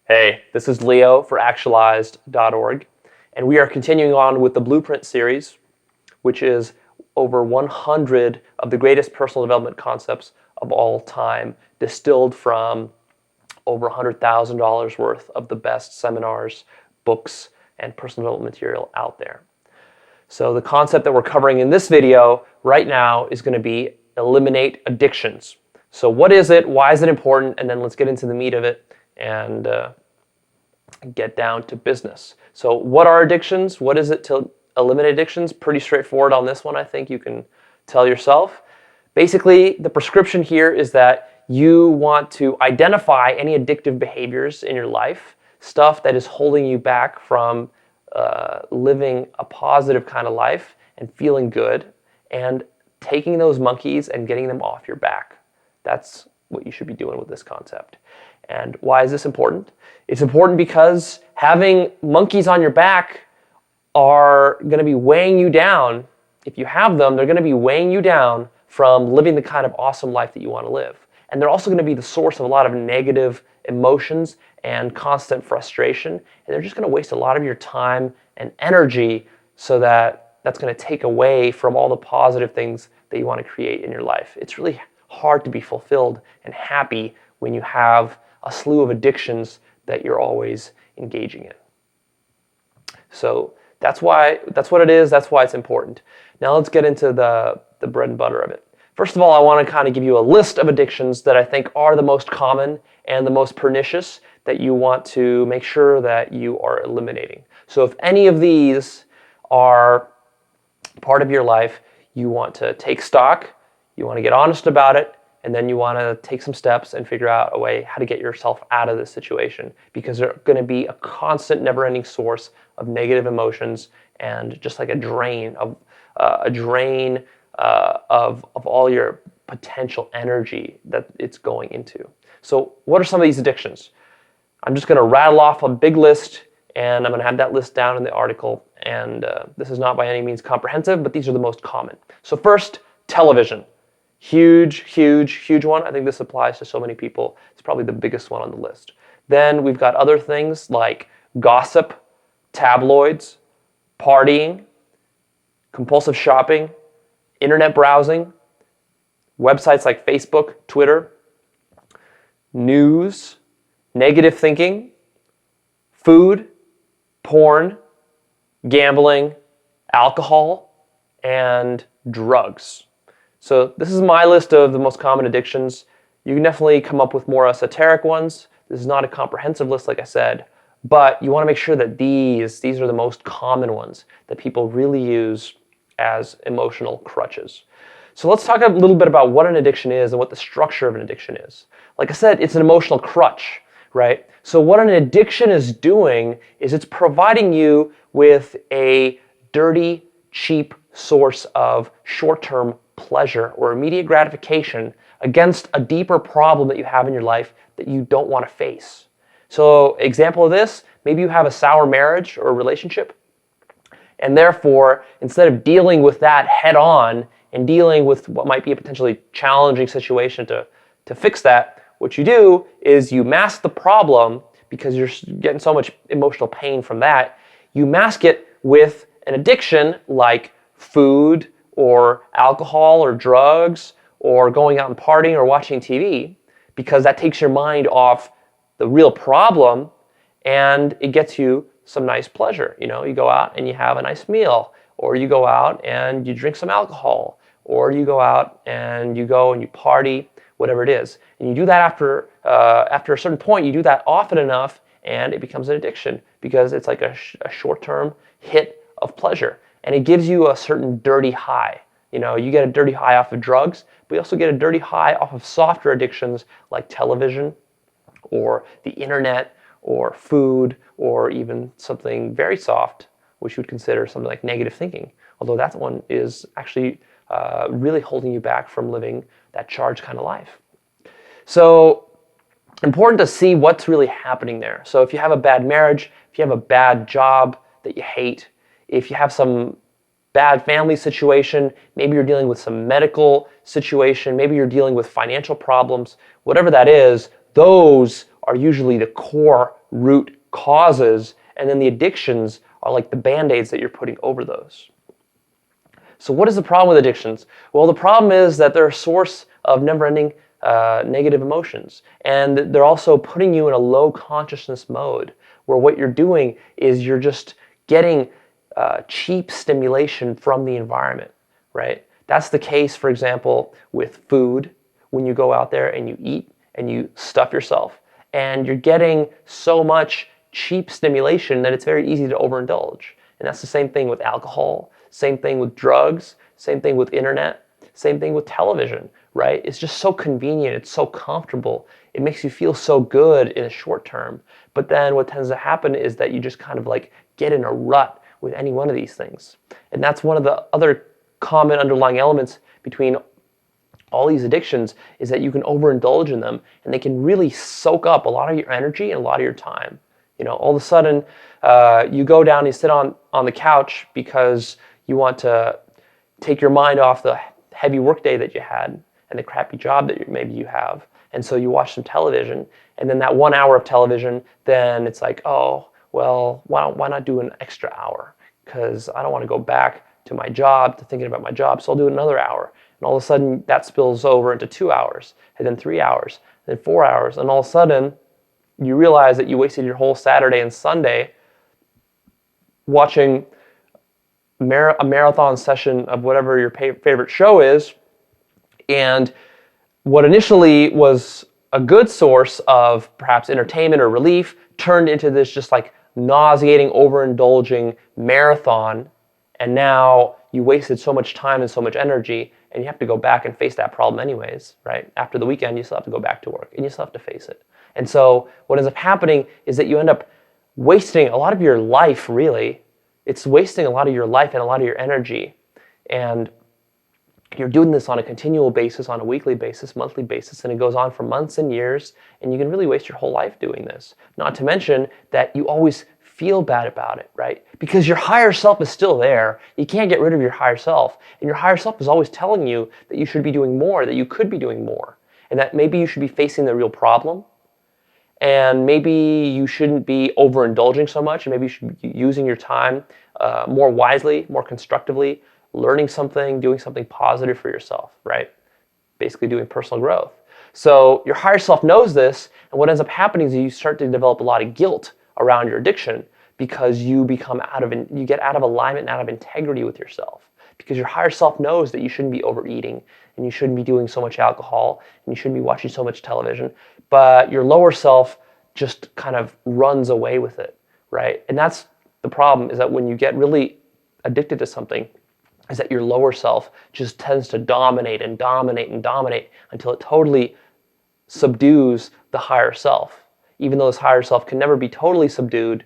Hey, this is Leo for Actualized.org, and we are continuing on with the Blueprint series, which is over 100 of the greatest personal development concepts of all time, distilled from over $100,000 worth of the best seminars, books, and personal development material out there. So the concept that we're covering in this video right now is going to be eliminate addictions. So what is it? Why is it important? And then let's get into the meat of it and get down to business. So what are addictions? What is it to eliminate addictions? Pretty straightforward on this one, I think you can tell yourself. Basically, the prescription here is that you want to identify any addictive behaviors in your life, stuff that is holding you back from living a positive kind of life and feeling good, and taking those monkeys and getting them off your back. That's what you should be doing with this concept. And why is this important? It's important because having monkeys on your back are going to be weighing you down. If you have them, they're going to be weighing you down from living the kind of awesome life that you want to live. And they're also going to be the source of a lot of negative emotions and constant frustration. And they're just going to waste a lot of your time and energy, so that's going to take away from all the positive things that you want to create in your life. It's really hard to be fulfilled and happy when you have a slew of addictions that you're always engaging in. So that's what it is. That's why it's important. Now let's get into the bread and butter of it. First of all, I want to kind of give you a list of addictions that I think are the most common and the most pernicious that you want to make sure that you are eliminating. So if any of these are part of your life, you want to take stock, you want to get honest about it, and then you want to take some steps and figure out a way how to get yourself out of this situation, because they're going to be a constant, never-ending source of negative emotions and just like a drain of all your potential energy that it's going into. So what are some of these addictions? I'm just going to rattle off a big list, and I'm going to have that list down in the article. And this is not by any means comprehensive, but these are the most common. So first, television. Huge, huge, huge one. I think this applies to so many people. It's probably the biggest one on the list. Then we've got other things like gossip, tabloids, partying, compulsive shopping, internet browsing, websites like Facebook, Twitter, news, negative thinking, food, porn, gambling, alcohol, and drugs. So this is my list of the most common addictions. You can definitely come up with more esoteric ones. This is not a comprehensive list, like I said, but you want to make sure that these are the most common ones that people really use as emotional crutches. So let's talk a little bit about what an addiction is and what the structure of an addiction is. Like I said, it's an emotional crutch, right? So what an addiction is doing is it's providing you with a dirty, cheap source of short-term pleasure or immediate gratification against a deeper problem that you have in your life that you don't want to face. So example of this, maybe you have a sour marriage or relationship, and therefore, instead of dealing with that head on and dealing with what might be a potentially challenging situation to fix that, what you do is you mask the problem because you're getting so much emotional pain from that. You mask it with an addiction like food or alcohol or drugs or going out and partying or watching TV, because that takes your mind off the real problem and it gets you some nice pleasure. You know, you go out and you have a nice meal, or you go out and you drink some alcohol, or you go out and you party, whatever it is. And you do that after a certain point, you do that often enough and it becomes an addiction, because it's like a short-term hit of pleasure. And it gives you a certain dirty high. You know, you get a dirty high off of drugs, but you also get a dirty high off of softer addictions like television or the internet or food, or even something very soft, which you would consider something like negative thinking. Although that one is actually really holding you back from living that charged kind of life. So important to see what's really happening there. So if you have a bad marriage, if you have a bad job that you hate, if you have some bad family situation, maybe you're dealing with some medical situation, maybe you're dealing with financial problems, whatever that is, those are usually the core root causes, and then the addictions are like the band-aids that you're putting over those. So what is the problem with addictions? Well, the problem is that they're a source of never-ending negative emotions. And they're also putting you in a low consciousness mode where what you're doing is you're just getting cheap stimulation from the environment, right? That's the case, for example, with food. When you go out there and you eat and you stuff yourself, and you're getting so much cheap stimulation that it's very easy to overindulge. And that's the same thing with alcohol, same thing with drugs, same thing with internet, same thing with television, right? It's just so convenient, it's so comfortable, it makes you feel so good in the short term. But then what tends to happen is that you just kind of like get in a rut with any one of these things. And that's one of the other common underlying elements between all these addictions, is that you can overindulge in them and they can really soak up a lot of your energy and a lot of your time. You know, all of a sudden you go down and you sit on the couch because you want to take your mind off the heavy workday that you had and the crappy job that maybe you have. And so you watch some television, and then that 1 hour of television, then it's like, oh, well, why not do an extra hour? Because I don't want to go back to my job, to thinking about my job, so I'll do another hour. And all of a sudden that spills over into 2 hours, and then 3 hours, and then 4 hours, and all of a sudden you realize that you wasted your whole Saturday and Sunday watching a marathon session of whatever your favorite show is, and what initially was a good source of perhaps entertainment or relief turned into this just like nauseating, overindulging marathon, and now you wasted so much time and so much energy, and you have to go back and face that problem anyways, right? After the weekend, you still have to go back to work, and you still have to face it. And so what ends up happening is that you end up wasting a lot of your life, really. It's wasting a lot of your life and a lot of your energy. And you're doing this on a continual basis, on a weekly basis, monthly basis, and it goes on for months and years, and you can really waste your whole life doing this. Not to mention that you always feel bad about it, right? Because your higher self is still there. You can't get rid of your higher self. And your higher self is always telling you that you should be doing more, that you could be doing more, and that maybe you should be facing the real problem, and maybe you shouldn't be overindulging so much, and maybe you should be using your time more wisely, more constructively, learning something, doing something positive for yourself, right? Basically doing personal growth. So your higher self knows this, and what ends up happening is you start to develop a lot of guilt around your addiction because you get out of alignment and out of integrity with yourself. Because your higher self knows that you shouldn't be overeating, and you shouldn't be doing so much alcohol, and you shouldn't be watching so much television, but your lower self just kind of runs away with it, right? And that's the problem, is that when you get really addicted to something, is that your lower self just tends to dominate and dominate and dominate until it totally subdues the higher self. Even though this higher self can never be totally subdued,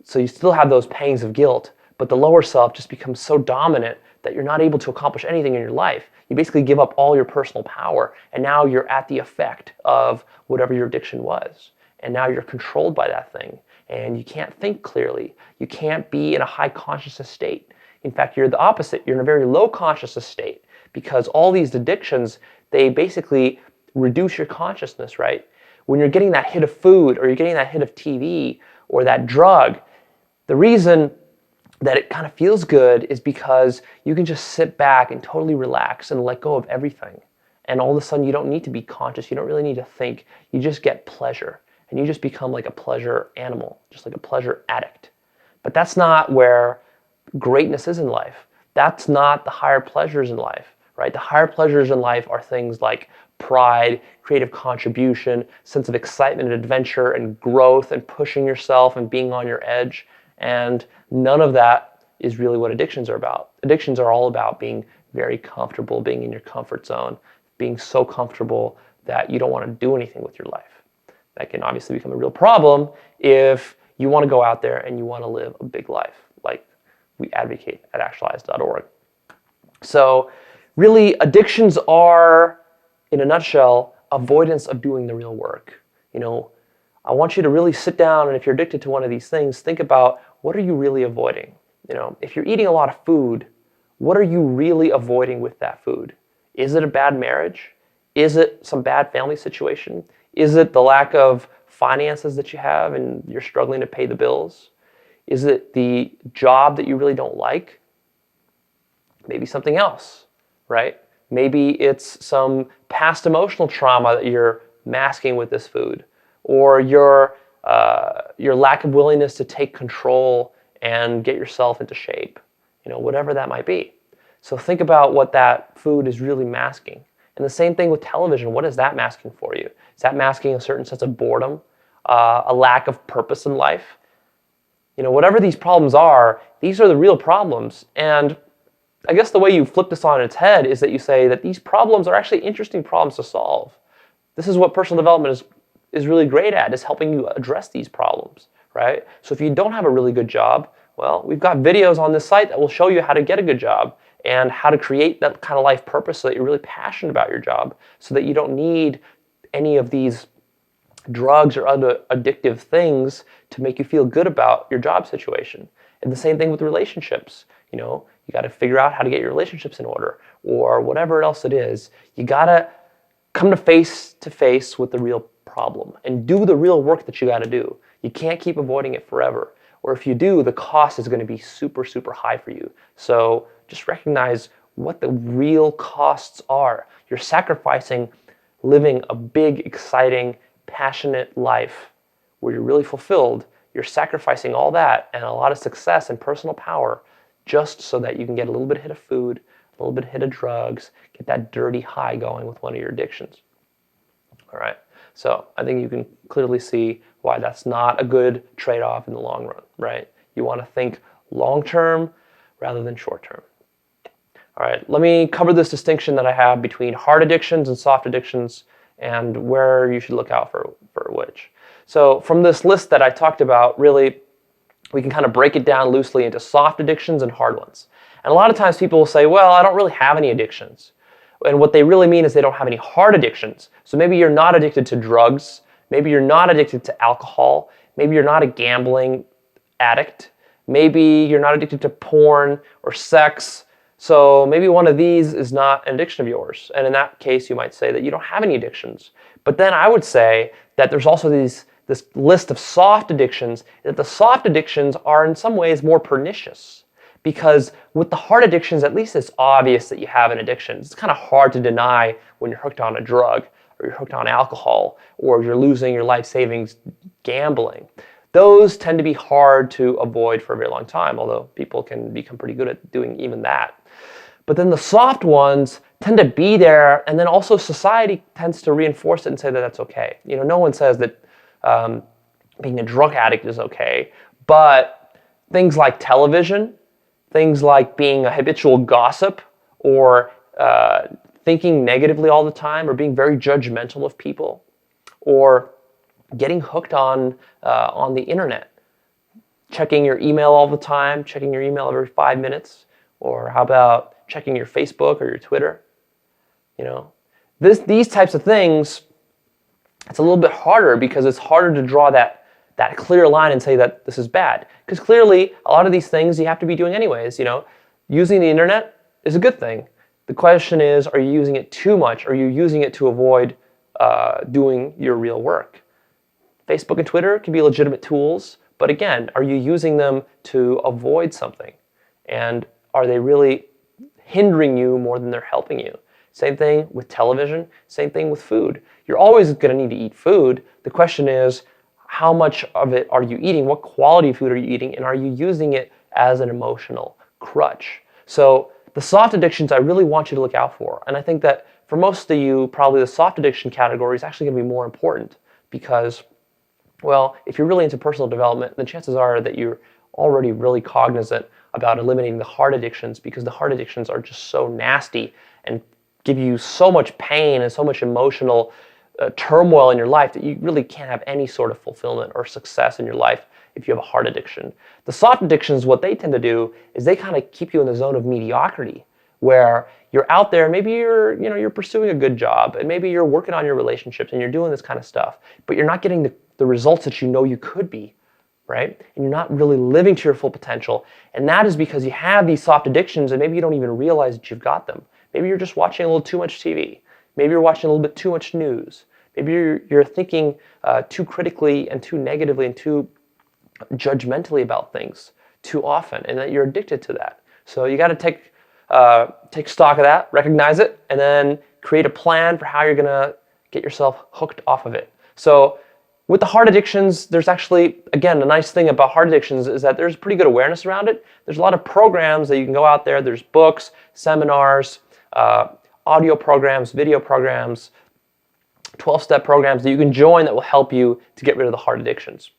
so you still have those pangs of guilt, but the lower self just becomes so dominant that you're not able to accomplish anything in your life. You basically give up all your personal power, and now you're at the effect of whatever your addiction was. And now you're controlled by that thing, and you can't think clearly. You can't be in a high consciousness state. In fact, you're the opposite. You're in a very low consciousness state, because all these addictions, they basically reduce your consciousness, right? When you're getting that hit of food, or you're getting that hit of TV, or that drug, the reason that it kind of feels good is because you can just sit back and totally relax and let go of everything. And all of a sudden you don't need to be conscious. You don't really need to think. You just get pleasure. And you just become like a pleasure animal, just like a pleasure addict. But that's not where greatness is in life. That's not the higher pleasures in life, right? The higher pleasures in life are things like pride, creative contribution, sense of excitement and adventure and growth and pushing yourself and being on your edge. And none of that is really what addictions are about. Addictions are all about being very comfortable, being in your comfort zone, being so comfortable that you don't want to do anything with your life. That can obviously become a real problem if you want to go out there and you want to live a big life, like we advocate at Actualized.org. So really, addictions are, in a nutshell, avoidance of doing the real work. You know, I want you to really sit down, and if you're addicted to one of these things, think about, what are you really avoiding? You know, if you're eating a lot of food, what are you really avoiding with that food? Is it a bad marriage? Is it some bad family situation? Is it the lack of finances that you have and you're struggling to pay the bills? Is it the job that you really don't like? Maybe something else, right? Maybe it's some past emotional trauma that you're masking with this food, or your lack of willingness to take control and get yourself into shape, whatever that might be. So think about what that food is really masking. And the same thing with television. What is that masking for you? Is that masking a certain sense of boredom, a lack of purpose in life? Whatever these problems are, these are the real problems. And I guess the way you flip this on its head is that you say that these problems are actually interesting problems to solve. This is what personal development is really great at, is helping you address these problems, right? So if you don't have a really good job, well, we've got videos on this site that will show you how to get a good job and how to create that kind of life purpose so that you're really passionate about your job, so that you don't need any of these drugs or other addictive things to make you feel good about your job situation. And the same thing with relationships. You got to figure out how to get your relationships in order, or whatever else it is. You got to come to face with the real problem and do the real work that you got to do. You can't keep avoiding it forever. Or if you do, the cost is going to be super, super high for you. So just recognize what the real costs are. You're sacrificing living a big, exciting, passionate life where you're really fulfilled. You're sacrificing all that and a lot of success and personal power just so that you can get a little bit of hit of food, a little bit of hit of drugs, get that dirty high going with one of your addictions. All right. So I think you can clearly see why that's not a good trade-off in the long run, right? You want to think long-term rather than short-term. All right, let me cover this distinction that I have between hard addictions and soft addictions and where you should look out for which. So from this list that I talked about, really, we can kind of break it down loosely into soft addictions and hard ones. And a lot of times people will say, well, I don't really have any addictions. And what they really mean is they don't have any hard addictions. So maybe you're not addicted to drugs. Maybe you're not addicted to alcohol. Maybe you're not a gambling addict. Maybe you're not addicted to porn or sex. So maybe one of these is not an addiction of yours. And in that case, you might say that you don't have any addictions. But then I would say that there's also this list of soft addictions, that the soft addictions are in some ways more pernicious. Because with the hard addictions, at least it's obvious that you have an addiction. It's kind of hard to deny when you're hooked on a drug, or you're hooked on alcohol, or you're losing your life savings gambling. Those tend to be hard to avoid for a very long time, although people can become pretty good at doing even that. But then the soft ones tend to be there, and then also society tends to reinforce it and say that that's okay. No one says that being a drug addict is okay, but things like television, things like being a habitual gossip, or thinking negatively all the time, or being very judgmental of people, or getting hooked on the internet, checking your email all the time, checking your email every 5 minutes, or how about checking your Facebook or your Twitter? These types of things, it's a little bit harder because it's harder to draw that clear line and say that this is bad. Because clearly, a lot of these things you have to be doing anyways. Using the internet is a good thing. The question is, are you using it too much? Are you using it to avoid doing your real work? Facebook and Twitter can be legitimate tools, but again, are you using them to avoid something? And are they really hindering you more than they're helping you? Same thing with television, same thing with food. You're always going to need to eat food. The question is, how much of it are you eating? What quality of food are you eating? And are you using it as an emotional crutch? So the soft addictions I really want you to look out for. And I think that for most of you, probably the soft addiction category is actually going to be more important because, well, if you're really into personal development, the chances are that you're already really cognizant about eliminating the hard addictions, because the hard addictions are just so nasty and give you so much pain and so much emotional turmoil in your life that you really can't have any sort of fulfillment or success in your life if you have a hard addiction. The soft addictions, what they tend to do is they kind of keep you in the zone of mediocrity, where you're out there, maybe you're pursuing a good job, and maybe you're working on your relationships and you're doing this kind of stuff, but you're not getting the results that you know you could be, right? And you're not really living to your full potential. And that is because you have these soft addictions and maybe you don't even realize that you've got them. Maybe you're just watching a little too much TV. Maybe you're watching a little bit too much news. Maybe you're thinking too critically and too negatively and too judgmentally about things too often, and that you're addicted to that. So you got to take stock of that, recognize it, and then create a plan for how you're going to get yourself hooked off of it. So with the heart addictions, there's actually, again, the nice thing about heart addictions is that there's pretty good awareness around it. There's a lot of programs that you can go out there. There's books, seminars, audio programs, video programs, 12-step programs that you can join that will help you to get rid of the heart addictions.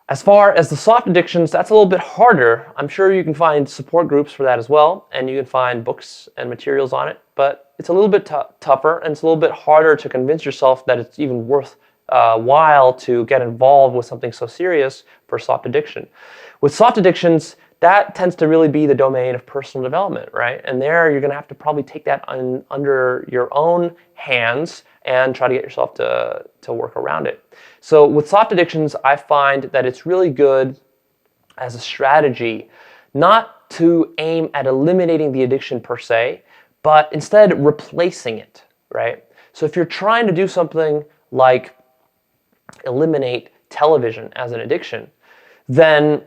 As far as the soft addictions, that's a little bit harder. I'm sure you can find support groups for that as well, and you can find books and materials on it, but it's a little bit tougher, and it's a little bit harder to convince yourself that it's even worth while to get involved with something so serious for soft addiction. With soft addictions, that tends to really be the domain of personal development, right? And there you're going to have to probably take that under your own hands and try to get yourself to work around it. So with soft addictions, I find that it's really good as a strategy not to aim at eliminating the addiction per se, but instead replacing it, right? So if you're trying to do something like eliminate television as an addiction, then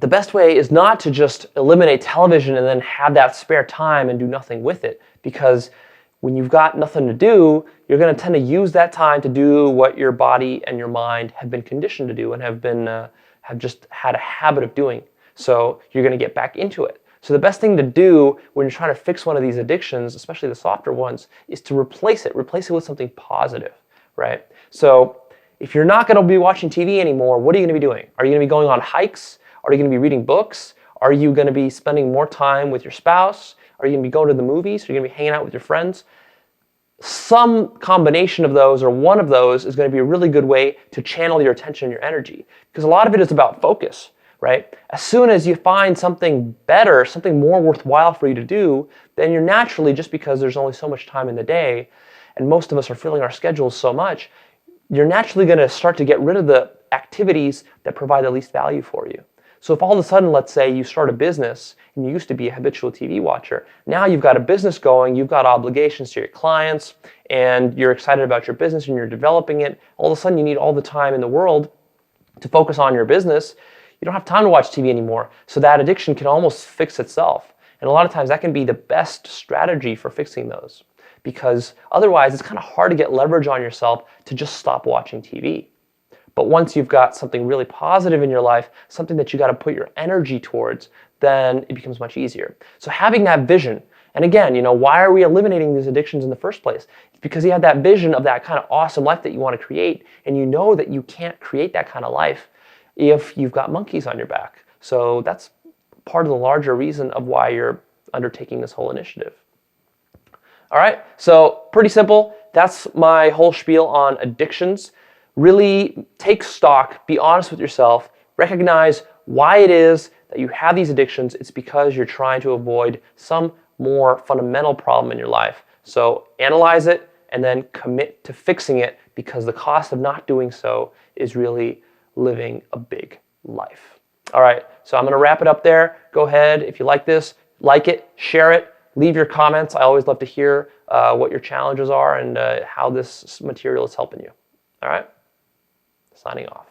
the best way is not to just eliminate television and then have that spare time and do nothing with it, because when you've got nothing to do, you're going to tend to use that time to do what your body and your mind have been conditioned to do and have just had a habit of doing. So you're going to get back into it. So the best thing to do when you're trying to fix one of these addictions, especially the softer ones, is to replace it with something positive, right? So if you're not going to be watching TV anymore, what are you going to be doing? Are you going to be going on hikes? Are you going to be reading books? Are you going to be spending more time with your spouse? Are you going to be going to the movies? Are you going to be hanging out with your friends? Some combination of those or one of those is going to be a really good way to channel your attention and your energy, because a lot of it is about focus, right? As soon as you find something better, something more worthwhile for you to do, then you're naturally, just because there's only so much time in the day, and most of us are filling our schedules so much, you're naturally going to start to get rid of the activities that provide the least value for you. So if all of a sudden, let's say you start a business and you used to be a habitual TV watcher, now you've got a business going, you've got obligations to your clients, and you're excited about your business and you're developing it, all of a sudden you need all the time in the world to focus on your business. You don't have time to watch TV anymore, so that addiction can almost fix itself. And a lot of times that can be the best strategy for fixing those, because otherwise it's kind of hard to get leverage on yourself to just stop watching TV. But once you've got something really positive in your life, something that you got to put your energy towards, then it becomes much easier. So having that vision, and again, why are we eliminating these addictions in the first place? It's because you have that vision of that kind of awesome life that you want to create, and you know that you can't create that kind of life if you've got monkeys on your back. So that's part of the larger reason of why you're undertaking this whole initiative. All right, so pretty simple. That's my whole spiel on addictions. Really take stock, be honest with yourself, recognize why it is that you have these addictions. It's because you're trying to avoid some more fundamental problem in your life. So analyze it and then commit to fixing it, because the cost of not doing so is really living a big life. All right, so I'm going to wrap it up there. Go ahead, if you like this, like it, share it, leave your comments. I always love to hear what your challenges are and how this material is helping you. All right? Signing off.